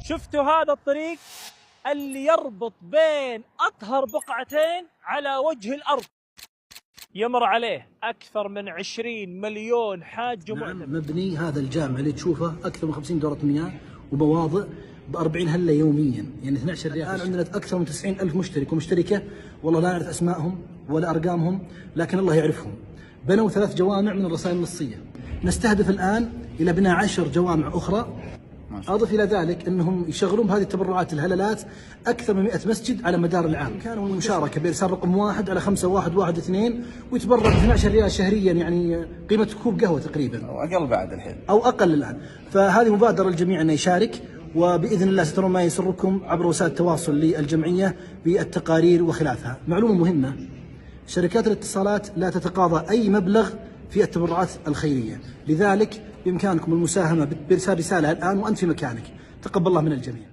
شفتوا هذا الطريق اللي يربط بين أطهر بقعتين على وجه الأرض، يمر عليه أكثر من 20 مليون حاج ومعتمر. مبني هذا الجامع اللي تشوفه أكثر من 50 دورة مياه ومواضع ب40 هلة يوميا، يعني 12 ريال. الآن عندنا أكثر من 90,000 مشترك ومشتركة، والله لا نعرف أسمائهم ولا أرقامهم، لكن الله يعرفهم. بنوا 3 جوامع من الرسائل النصية. نستهدف الآن إلى بناء 10 جوامع أخرى. أضف إلى ذلك أنهم يشغلون بهذه التبرعات الهللات أكثر من 100 مسجد على مدار العام. كانوا المشاركة بإرسال رقم 1 على 5112 ويتبرع ب 12 ريال شهريا، يعني قيمة كوب قهوة تقريبا، أو أقل بعد الحين، أو أقل الآن. فهذه مبادرة للجميع أن يشارك، وبإذن الله سترون ما يسركم عبر وسائل التواصل للجمعية بالتقارير وخلافها. معلومة مهمة: شركات الاتصالات لا تتقاضى أي مبلغ في التبرعات الخيرية، لذلك بإمكانكم المساهمة بإرسال رسالة الآن وأنت في مكانك. تقبل الله من الجميع.